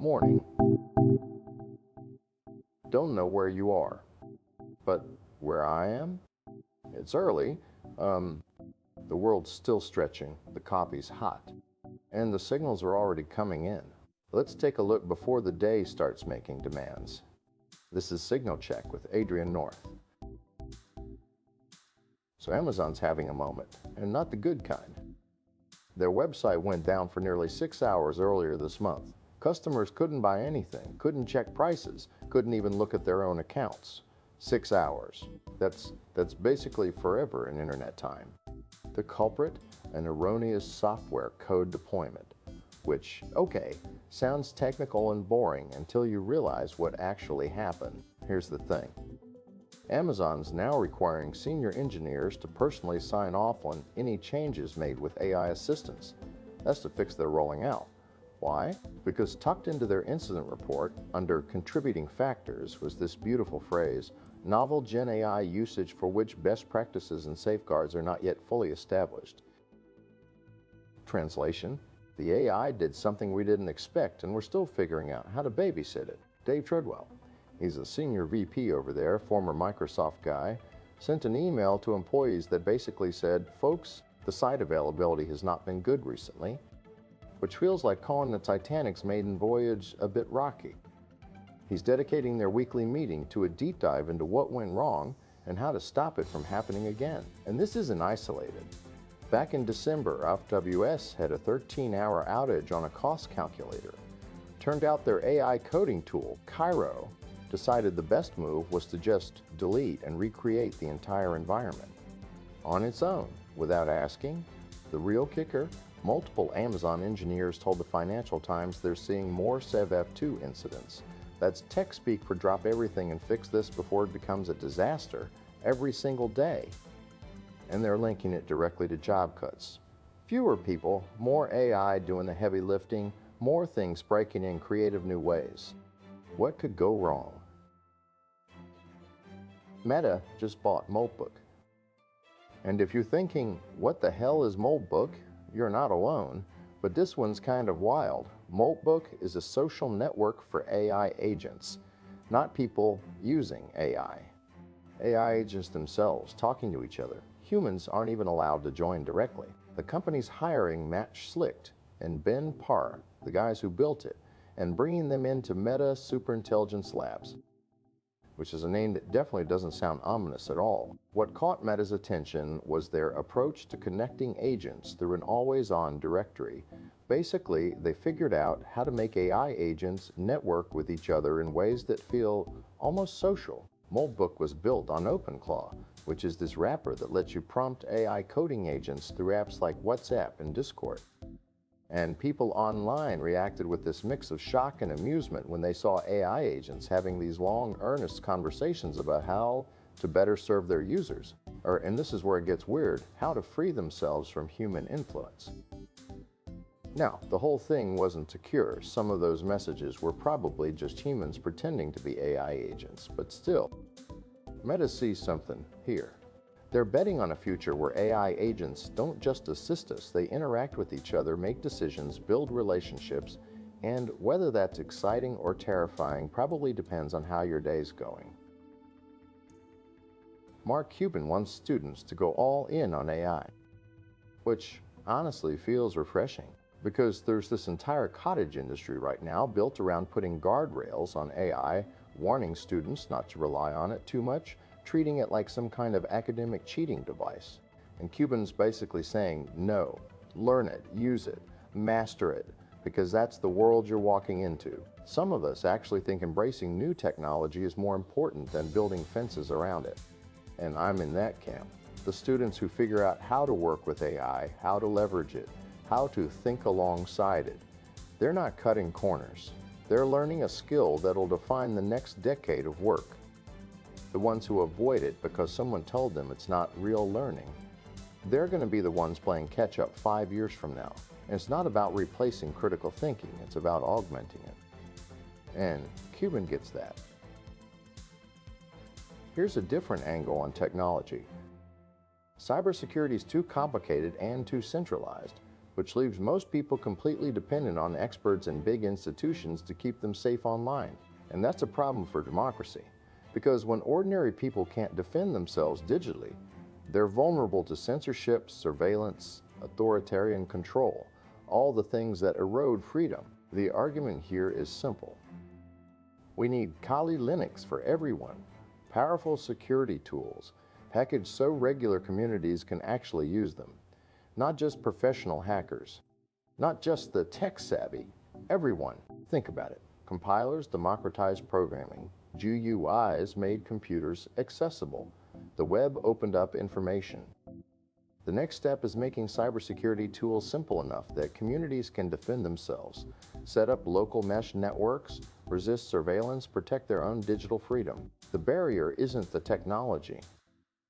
Morning. Don't know where you are, but where I am? It's early. The world's still stretching, the coffee's hot, and the signals are already coming in. Let's take a look before the day starts making demands. This is Signal Check with Adrian North. So Amazon's having a moment, and not the good kind. Their website went down for nearly 6 hours earlier this month. Customers couldn't buy anything, couldn't check prices, couldn't even look at their own accounts. 6 hours. That's basically forever in internet time. The culprit? An erroneous software code deployment, which, okay, sounds technical and boring until you realize what actually happened. Here's the thing. Amazon's now requiring senior engineers to personally sign off on any changes made with AI assistance. That's to fix their rolling out. Why? Because tucked into their incident report, under contributing factors, was this beautiful phrase, novel Gen AI usage for which best practices and safeguards are not yet fully established. Translation, the AI did something we didn't expect and we're still figuring out how to babysit it. Dave Treadwell, he's a senior VP over there, former Microsoft guy, sent an email to employees that basically said, folks, the site availability has not been good recently, which feels like calling the Titanic's maiden voyage a bit rocky. He's dedicating their weekly meeting to a deep dive into what went wrong and how to stop it from happening again. And this isn't isolated. Back in December, AWS had a 13-hour outage on a cost calculator. Turned out their AI coding tool, Cairo, decided the best move was to just delete and recreate the entire environment. On its own, without asking. The real kicker? Multiple Amazon engineers told the Financial Times they're seeing more SevF2 incidents. That's tech speak for drop everything and fix this before it becomes a disaster every single day. And they're linking it directly to job cuts. Fewer people, more AI doing the heavy lifting, more things breaking in creative new ways. What could go wrong? Meta just bought Moltbook. And if you're thinking, what the hell is Moltbook? You're not alone, but this one's kind of wild. Moltbook is a social network for AI agents, not people using AI. AI agents themselves talking to each other. Humans aren't even allowed to join directly. The company's hiring Matt Schlicht and Ben Parr, the guys who built it, and bringing them into Meta Superintelligence Labs, which is a name that definitely doesn't sound ominous at all. What caught Meta's attention was their approach to connecting agents through an always-on directory. Basically, they figured out how to make AI agents network with each other in ways that feel almost social. Moltbook was built on OpenClaw, which is this wrapper that lets you prompt AI coding agents through apps like WhatsApp and Discord. And people online reacted with this mix of shock and amusement when they saw AI agents having these long, earnest conversations about how to better serve their users, and this is where it gets weird, how to free themselves from human influence. Now, the whole thing wasn't secure. Some of those messages were probably just humans pretending to be AI agents, but still, Meta sees something here. They're betting on a future where AI agents don't just assist us, they interact with each other, make decisions, build relationships, and whether that's exciting or terrifying probably depends on how your day's going. Mark Cuban wants students to go all in on AI, which honestly feels refreshing because there's this entire cottage industry right now built around putting guardrails on AI, warning students not to rely on it too much, treating it like some kind of academic cheating device. And Cuban's basically saying, no, learn it, use it, master it, because that's the world you're walking into. Some of us actually think embracing new technology is more important than building fences around it. And I'm in that camp. The students who figure out how to work with AI, how to leverage it, how to think alongside it, they're not cutting corners. They're learning a skill that'll define the next decade of work. The ones who avoid it because someone told them it's not real learning, they're going to be the ones playing catch-up 5 years from now. And it's not about replacing critical thinking, it's about augmenting it. And Cuban gets that. Here's a different angle on technology. Cybersecurity is too complicated and too centralized. which leaves most people completely dependent on experts in big institutions to keep them safe online. And that's a problem for democracy, because when ordinary people can't defend themselves digitally, they're vulnerable to censorship, surveillance, authoritarian control, all the things that erode freedom. The argument here is simple. We need Kali Linux for everyone, powerful security tools, packaged so regular communities can actually use them. Not just professional hackers, not just the tech-savvy, everyone. Think about it. Compilers democratized programming. GUIs made computers accessible. The web opened up information. The next step is making cybersecurity tools simple enough that communities can defend themselves, set up local mesh networks, resist surveillance, protect their own digital freedom. The barrier isn't the technology.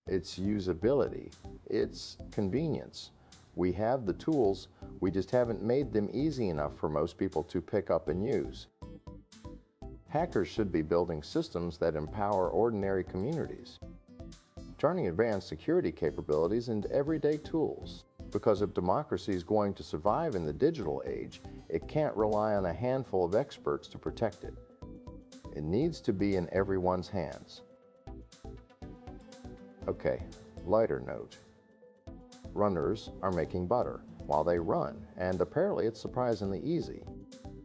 It's usability. It's convenience. We have the tools, we just haven't made them easy enough for most people to pick up and use. Hackers should be building systems that empower ordinary communities, turning advanced security capabilities into everyday tools. Because if democracy is going to survive in the digital age, it can't rely on a handful of experts to protect it. It needs to be in everyone's hands. Okay, lighter note. Runners are making butter while they run, and apparently it's surprisingly easy.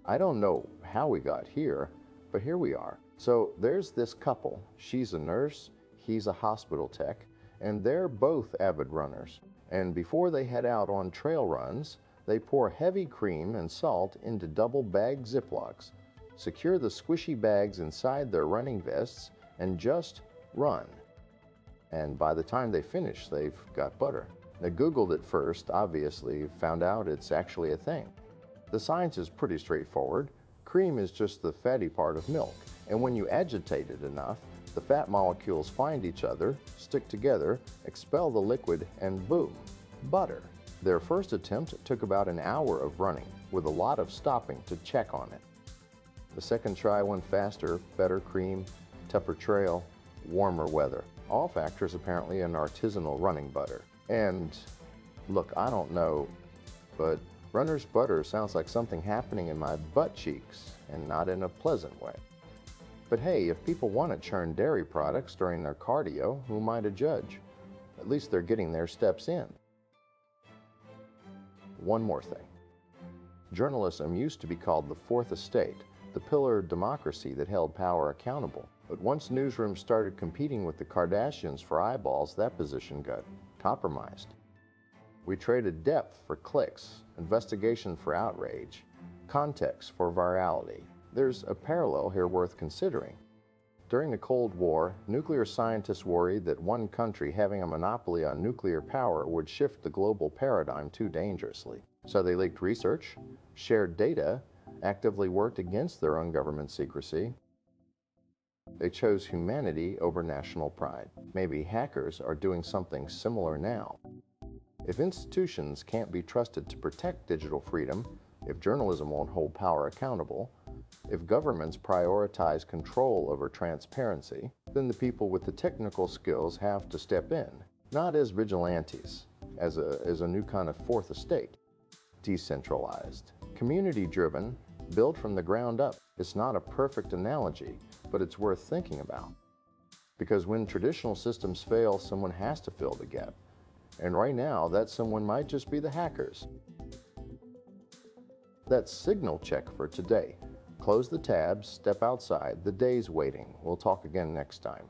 I don't know how we got here, but here we are. So there's this couple. She's a nurse, he's a hospital tech, and they're both avid runners. And before they head out on trail runs, they pour heavy cream and salt into double-bagged Ziplocs, secure the squishy bags inside their running vests, and just run. And by the time they finish, they've got butter. They Googled it first, obviously, found out it's actually a thing. The science is pretty straightforward. Cream is just the fatty part of milk, and when you agitate it enough, the fat molecules find each other, stick together, expel the liquid, and boom, butter. Their first attempt took about an hour of running, with a lot of stopping to check on it. The second try went faster, better cream, tougher trail, warmer weather. All factors apparently in artisanal running butter. And look, I don't know, but runner's butter sounds like something happening in my butt cheeks, and not in a pleasant way. But hey, if people want to churn dairy products during their cardio, who am I to judge? At least they're getting their steps in. One more thing. Journalism used to be called the Fourth Estate, the pillar of democracy that held power accountable. But once newsrooms started competing with the Kardashians for eyeballs, that position got compromised. We traded depth for clicks, investigation for outrage, context for virality. There's a parallel here worth considering. During the Cold War, nuclear scientists worried that one country having a monopoly on nuclear power would shift the global paradigm too dangerously. So they leaked research, shared data, actively worked against their own government secrecy. They chose humanity over national pride. Maybe hackers are doing something similar now. If institutions can't be trusted to protect digital freedom, if journalism won't hold power accountable, if governments prioritize control over transparency, then the people with the technical skills have to step in, not as vigilantes, as a new kind of fourth estate. Decentralized, community-driven, built from the ground up. It's not a perfect analogy, but it's worth thinking about. Because when traditional systems fail, someone has to fill the gap. And right now, that someone might just be the hackers. That's Signal Check for today. Close the tabs, step outside. The day's waiting. We'll talk again next time.